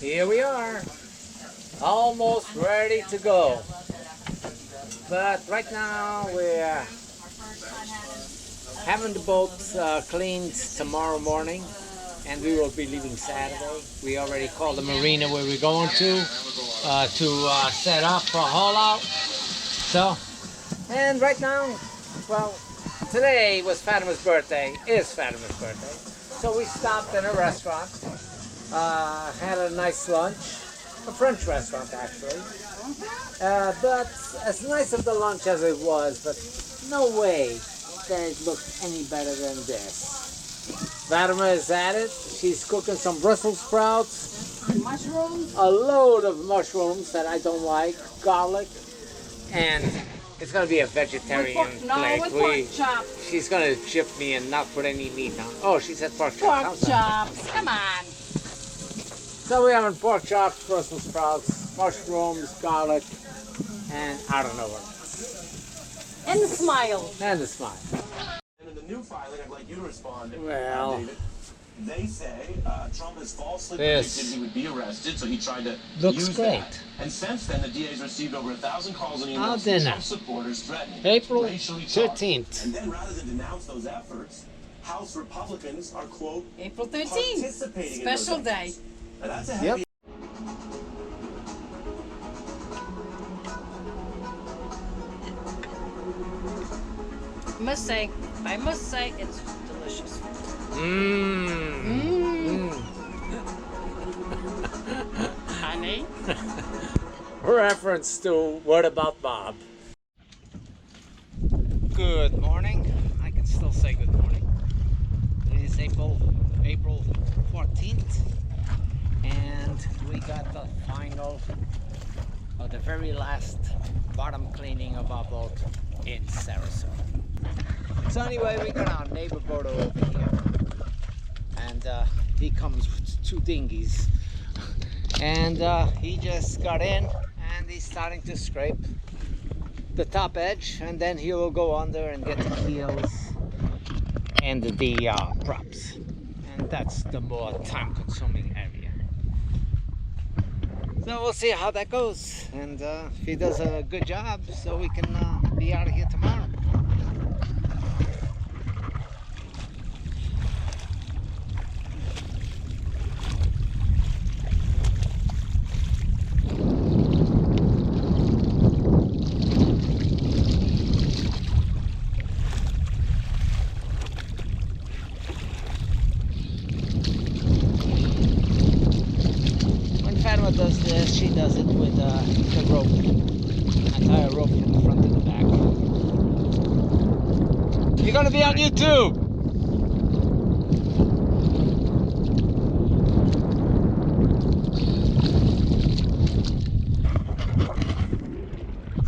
Here we are, almost ready to go. But right now we're having the boat cleaned tomorrow morning, and we will be leaving Saturday. We already called the marina where we're going to set up for a haul out. So, and right now, well, today was Fatima's birthday, is Fatima's birthday. So we stopped in a restaurant, had a nice lunch, a French restaurant actually. But as nice of the lunch as it was, but no way that it looked any better than this. Fatima is at it. She's cooking some Brussels sprouts. Mushrooms? A load of mushrooms that I don't like, garlic, and it's going to be a vegetarian plate. With pork chops. She's going to chip me and not put any meat on. Oh, she said pork Pork chops. chops. Come on. So we're having pork chops, Brussels sprouts, mushrooms, garlic, and I don't know what. And the smile. And a smile. And in the new filing, I'd like you to respond. Well, David. They say Trump has falsely this predicted he would be arrested, so he tried to looks use great. that. And since then, the DA's received over 1,000 calls and Our emails dinner. from Trump supporters threatening April racially charged. 13th. And then, rather than denounce those efforts, House Republicans are, quote, April 13th. participating in those Special day. efforts. Now, that's a heavy. Yep. I must say, it's delicious. Honey. Reference to What About Bob. Good morning. I can still say good morning. It is April 14th, and we got the final, or the very last bottom cleaning of our boat in Sarasota. So anyway, we got our neighbor boat over here, and he comes with two dinghies, and he just got in and he's starting to scrape the top edge, and then he will go under and get the keels and the props, and that's the more time-consuming area. So we'll see how that goes, and if he does a good job, so we can be out of here tomorrow. Fatima does this, she does it with the rope. I tie a rope from the front to the back. You're gonna be on YouTube!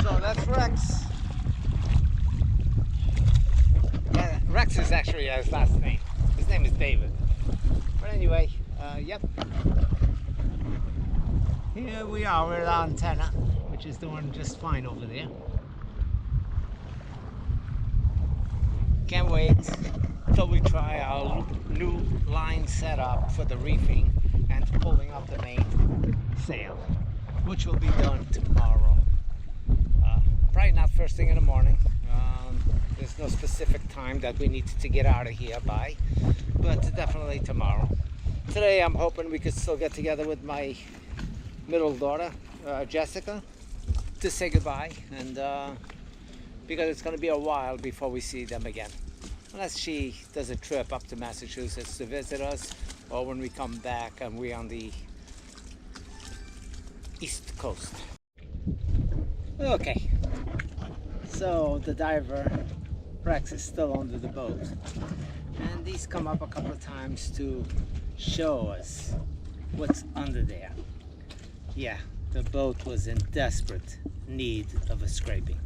So that's Rex. Yeah, Rex is actually his last name. His name is David. But anyway, yep. Here we are, we're at our antenna, which is doing just fine over there. Can't wait till we try our new line setup for the reefing and pulling up the main sail, which will be done tomorrow. Probably not first thing in the morning. There's no specific time that we need to get out of here by, but definitely tomorrow. Today I'm hoping we could still get together with my middle daughter, Jessica, to say goodbye, and because it's going to be a while before we see them again, unless she does a trip up to Massachusetts to visit us, or when we come back and we're on the East Coast. Okay, so the diver Rex is still under the boat, and he's come up a couple of times to show us what's under there. Yeah, the boat was in desperate need of a scraping.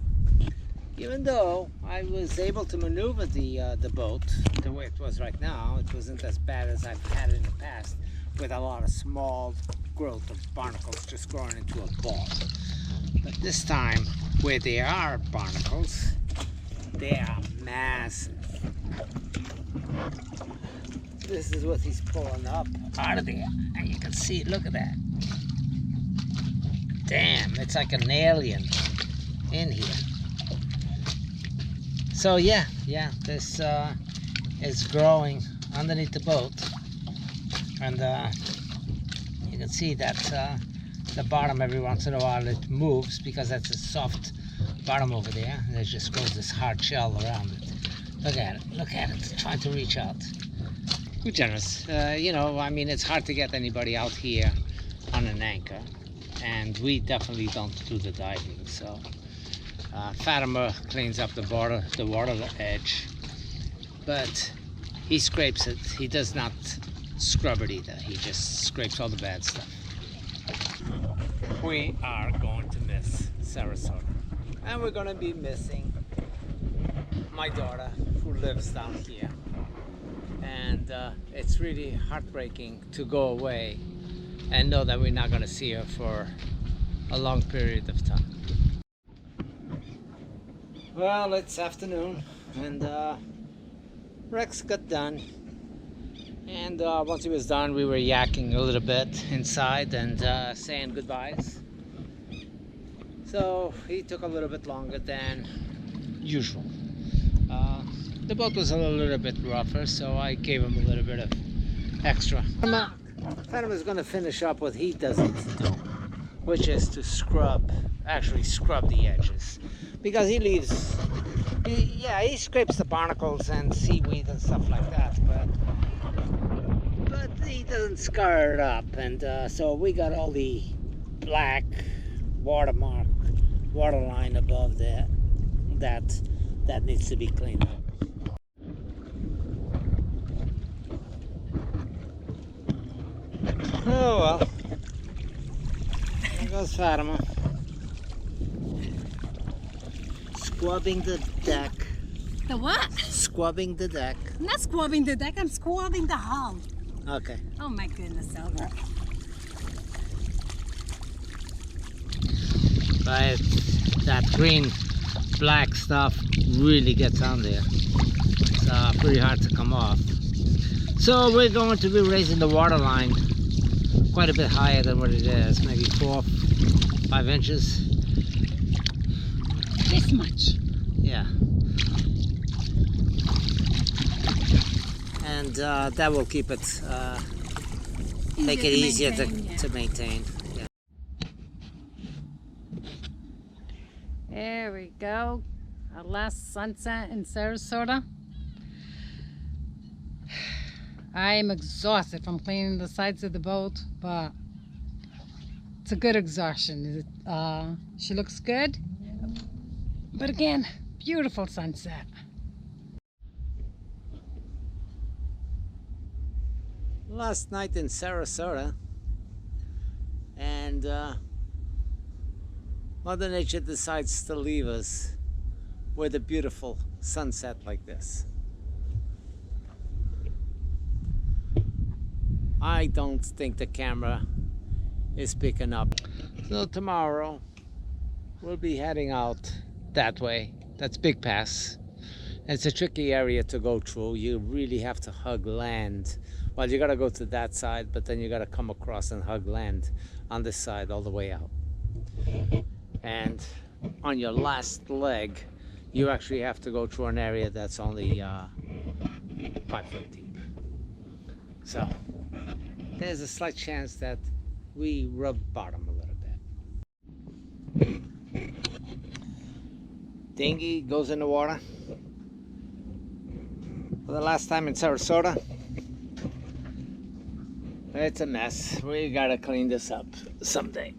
Even though I was able to maneuver the boat the way it was right now, it wasn't as bad as I've had it in the past, with a lot of small growth of barnacles just growing into a ball. But this time, where there are barnacles, they are massive. this is what he's pulling up out of there. And you can see, look at that. Damn, it's like an alien in here. So yeah, this is growing underneath the boat. And you can see that the bottom every once in a while it moves because that's a soft bottom over there. And it just grows this hard shell around it. Look at it, trying to reach out. We're generous. You know, I mean, it's hard to get anybody out here on an anchor. And we definitely don't do the diving. So Fatima cleans up the water edge. But he scrapes it. He does not scrub it either. He just scrapes all the bad stuff. We are going to miss Sarasota. And we're going to be missing my daughter who lives down here. And it's really heartbreaking to go away and know that we're not going to see her for a long period of time. Well, it's afternoon and Rex got done. And once he was done, we were yakking a little bit inside and saying goodbyes. So he took a little bit longer than usual. The boat was a little bit rougher, so I gave him a little bit of extra. Fatima's going to finish up what he doesn't do, which is to actually scrub the edges. Because he leaves, he scrapes the barnacles and seaweed and stuff like that, but he doesn't scar it up. And so we got all the black waterline above there that needs to be cleaned up. Oh well, there goes Fatima. Squabbing the deck. The what? Squabbing the deck. I'm not squabbing the deck, I'm squabbing the hull. Okay. Oh my goodness, Albert. But that green black stuff really gets on there. It's pretty hard to come off. So we're going to be raising the water line quite a bit higher than what it is, maybe 4-5 inches. This much. Yeah. And that will keep it, make it easier to maintain. Yeah. There we go. Our last sunset in Sarasota. I'm exhausted from cleaning the sides of the boat, but it's a good exhaustion. She looks good, but again, beautiful sunset. Last night in Sarasota, and Mother Nature decides to leave us with a beautiful sunset like this. I don't think the camera is picking up. So tomorrow we'll be heading out that way. That's Big Pass. It's a tricky area to go through. You really have to hug land. Well, you gotta go to that side, but then you gotta come across and hug land on this side all the way out. And on your last leg, you actually have to go through an area that's only 5 foot deep. So there's a slight chance that we rub bottom a little bit. Dinghy goes in the water for the last time in Sarasota. It's a mess. We gotta clean this up someday.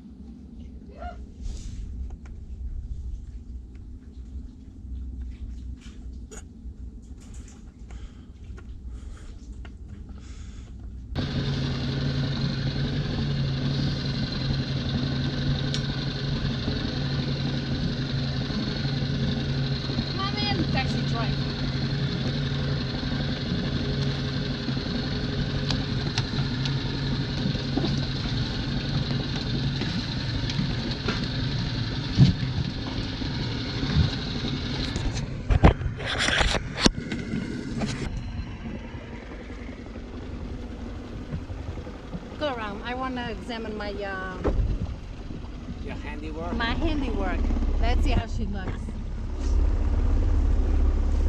Taxi driver. Go around. I want to examine my Your handiwork. my handiwork. Let's see how she looks.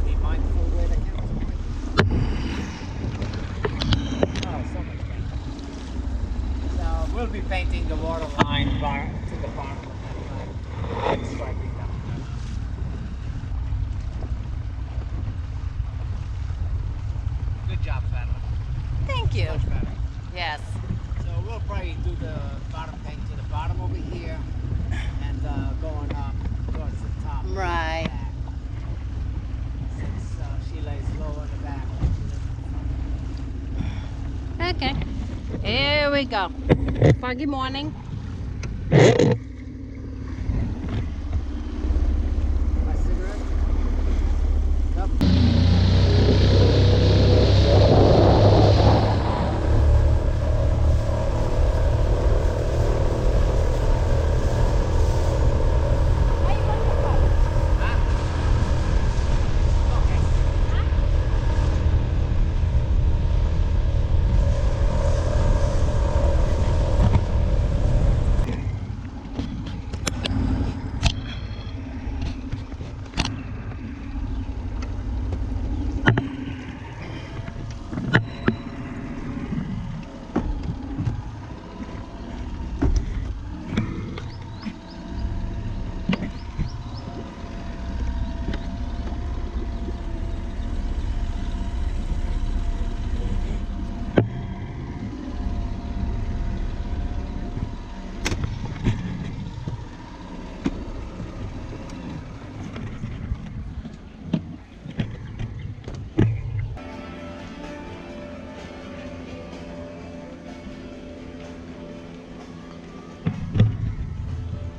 Be mindful where the camera's pointing. Oh, so much better. So we'll be painting the water line bar to the bottom of that line. And striping down. Good job, Fatima. Thank you. Much better. Yes. So we'll probably do the bottom paint to the bottom over here and going up towards the top. Right. Back. Since she lays low in the back. Okay. Here we go. Foggy morning. My cigarette? Yep.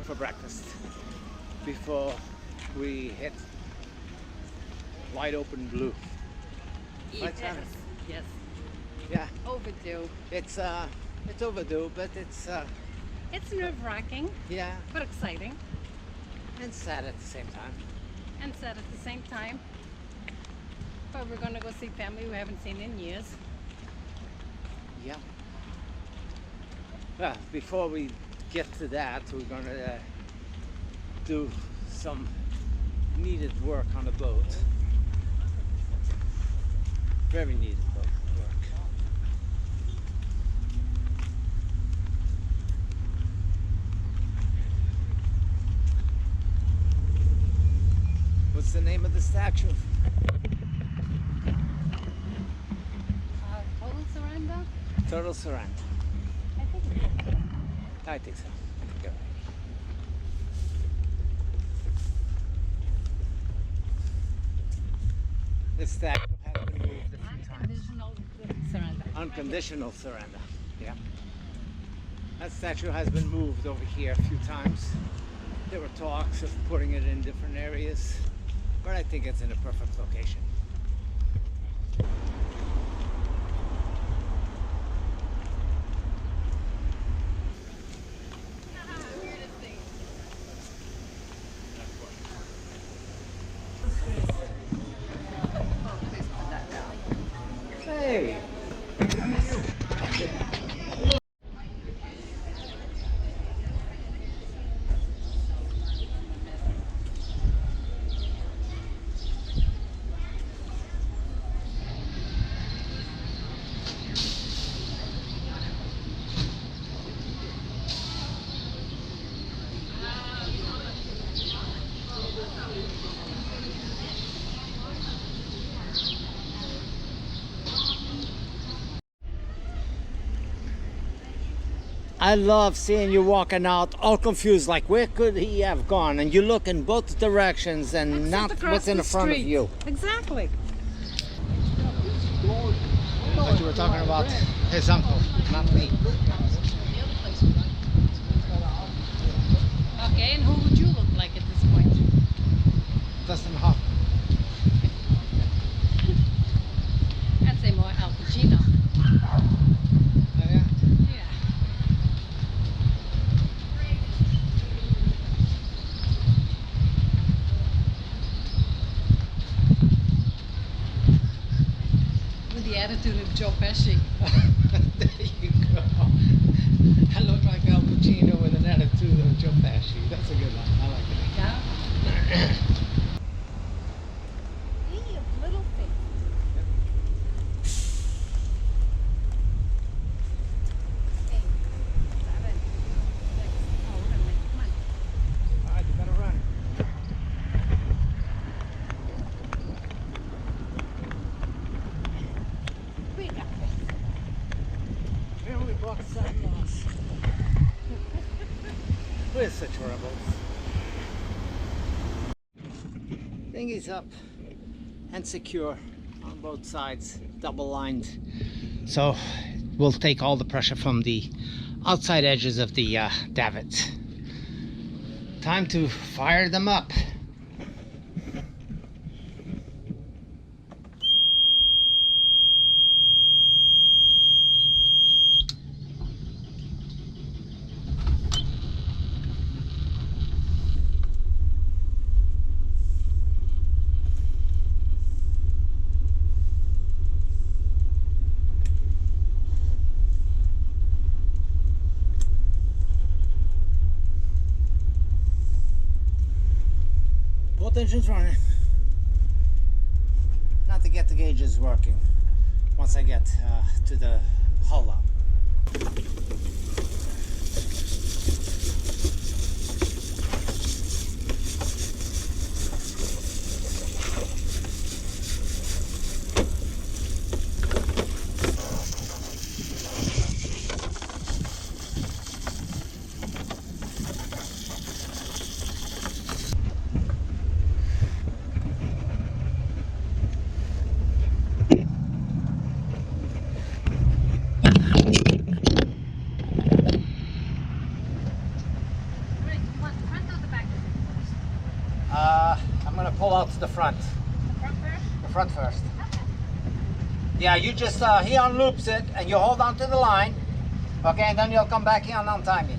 For breakfast before we hit wide open blue. Right, Sarah? Yes. Yeah, Overdue. it's overdue, but it's It's nerve-wracking, yeah, but exciting, and sad at the same time. and sad at the same time. But we're gonna go see family we haven't seen in years. Yeah. Well, before we get to that, we're gonna do some needed work on the boat. Very needed boat work. What's the name of the statue? Total surrender? Total surrender. I think it's total. I think so. I think you're right. This statue has been moved a few times. Unconditional surrender. Unconditional surrender. Yeah. That statue has been moved over here a few times. There were talks of putting it in different areas, but I think it's in a perfect location. Hey! I love seeing you walking out all confused, like where could he have gone? And you look in both directions and Except not across what's in the front of street. you. Exactly. But you were talking about his uncle, not me. Okay, and who would you look like at this point? Dustin Hoffman. I'd say more Al Pacino. Oh, yeah? Yeah. With the attitude of Joe Pesci. There you go. That's a good one. I like it. Yeah. Hey, of little things. 8, 7, 6. Oh, we're gonna make it. Come on. All right, you better run. We got this. Here we brought something else. We're such rebels. Dinghy's up and secure on both sides, double lined. So we'll take all the pressure from the outside edges of the davits. Time to fire them up. Both engines running. Not to get the gauges working once I get to the hull up. I'm gonna pull out to the front. The front first? The front first. Yeah, you just, he unloops it and you hold on to the line. Okay, and then you'll come back here and untie me.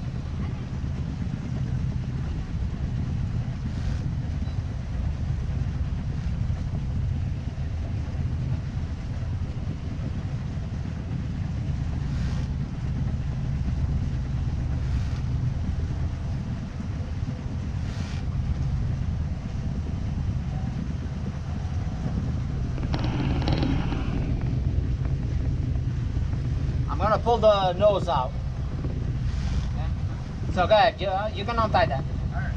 I'm gonna pull the nose out. Okay. So go ahead, you can untie that. Alright.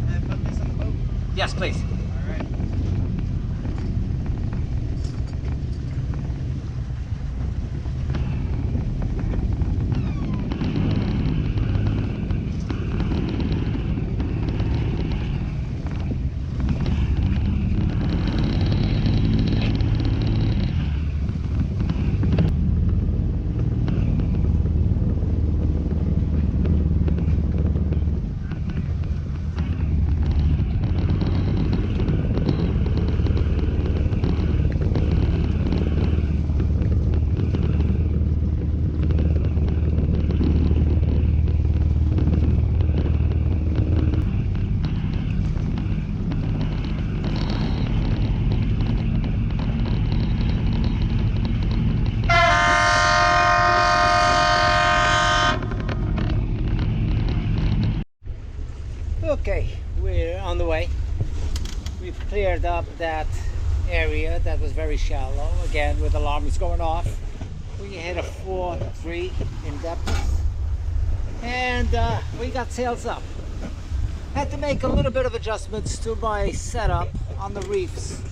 And put this on the boat. Yes, please. Alright. Okay, we're on the way. We've cleared up that area that was very shallow. Again, with alarms going off. We hit a 4.3 in depth. And we got sails up. Had to make a little bit of adjustments to my setup on the reefs.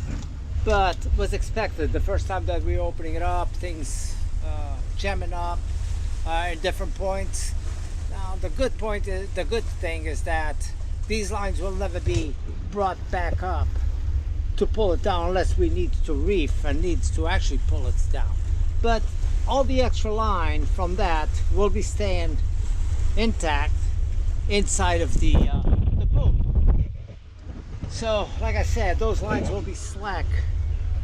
But was expected. The first time that we were opening it up, things jamming up at different points. Now the good thing is that these lines will never be brought back up to pull it down unless we need to reef and needs to actually pull it down. But all the extra line from that will be staying intact inside of the boom. So like I said, those lines will be slack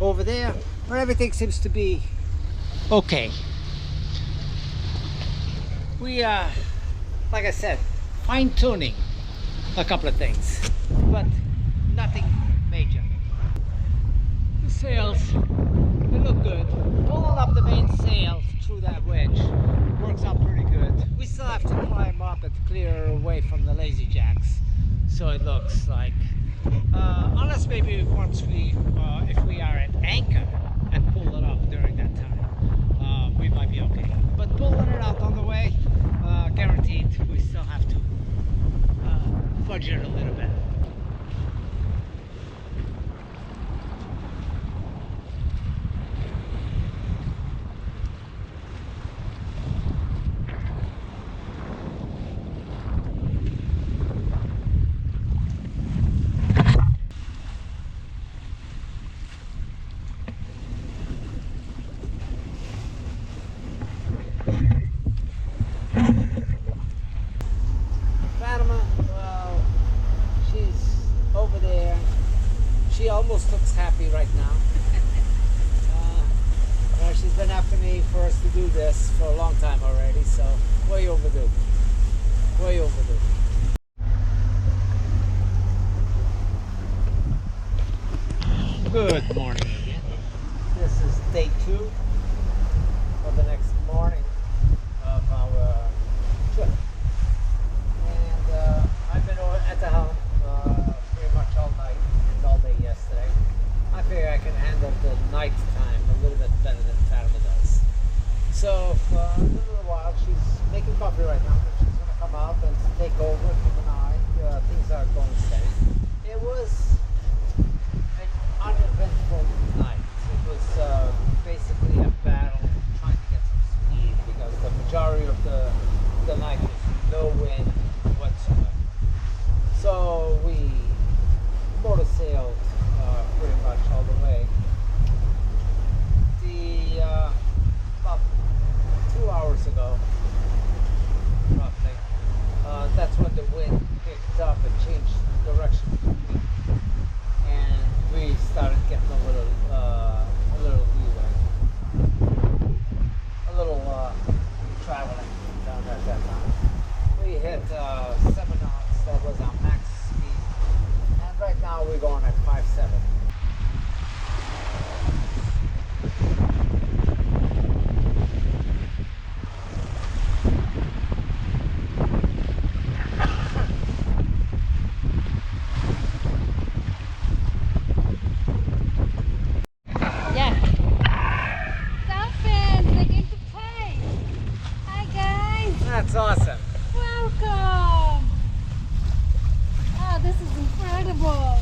over there, but everything seems to be okay. We like I said, fine-tuning a couple of things, but nothing major. The sails, the look good. Pulling up the main sail through that wedge works out pretty good. We still have to climb up and clear away from the lazy jacks, so it looks like, unless maybe once we, if we are at anchor and pull it up during that time, we might be okay. But pulling it out on the way, guaranteed, we still have to fudge it a little bit. She almost looks happy right now. She's been after me for us to do this for a long time already, so way overdue. Way overdue. Good morning again. This is day 2 of the next morning of our trip. And I've been at the helm pretty much all night and all day yesterday. I figure I can handle the night time a little bit better than Fatima does. So in a little while, she's making coffee right now, but she's going to come out and take over, keep an eye. Things are going steady. It was an uneventful night. It was basically a battle trying to get some speed because the majority of the night was no wind whatsoever. So we motor sailed pretty much all the way. About 2 hours ago, roughly, that's when the wind picked up and changed direction, and we started getting a little leeway, a little traveling down at that time. We hit 7 knots. That was our max speed, and right now we're going at 5.7. That's awesome. Welcome. Oh, this is incredible.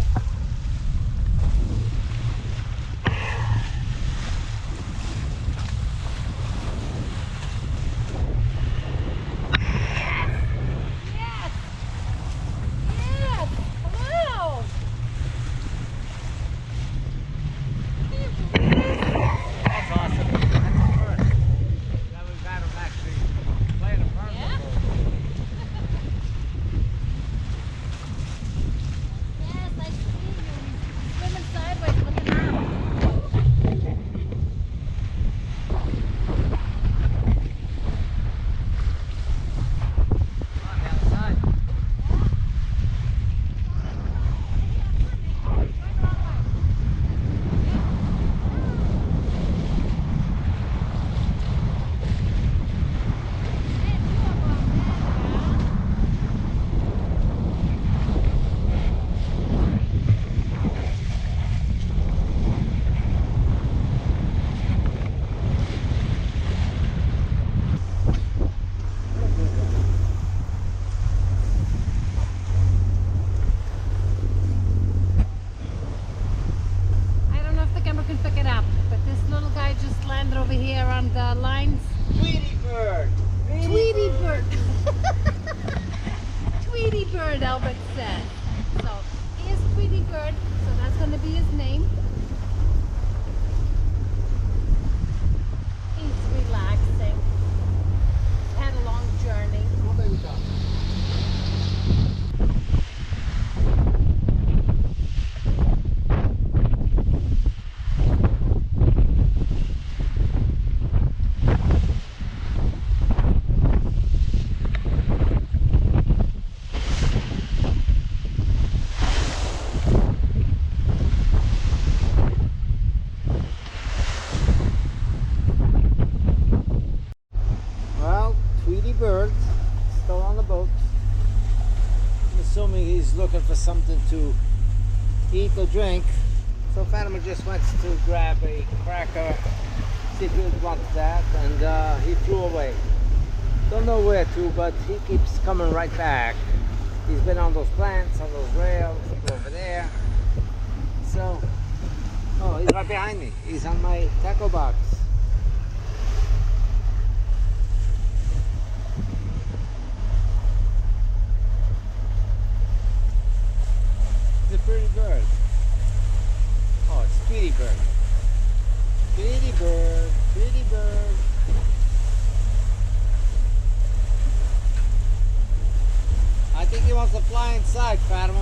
Yes. Yes. Wow. That's awesome. That's a first. Now we've got him actually playing a part. Yeah. Yes, I see you. Swimming sideways with the map. On the other side. I don't know if the camera can pick it up, but this little guy just landed over here on the lines. Tweety bird. Tweety bird. Tweety bird, Albert said. So he is Tweety bird, so that's going to be his name. He's relaxing. Had a long journey. he's looking for something to eat or drink. So Fatima just went to grab a cracker, see if he wants that, and he flew away. Don't know where to, but he keeps coming right back. He's been on those plants, on those rails, over there. So, oh, he's right behind me. He's on my tackle box. It's a pretty bird. Oh, it's Tweety bird. Tweety bird, Tweety bird. I think he wants to fly inside, Fatima.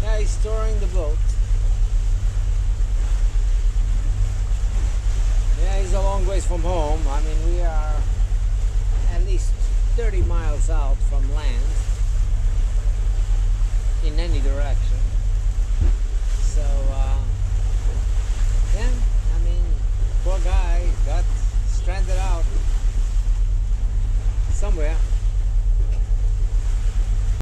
Yeah, he's storing the boat. Yeah, he's a long ways from home. I mean, we are at least 30 miles out from land in any direction. So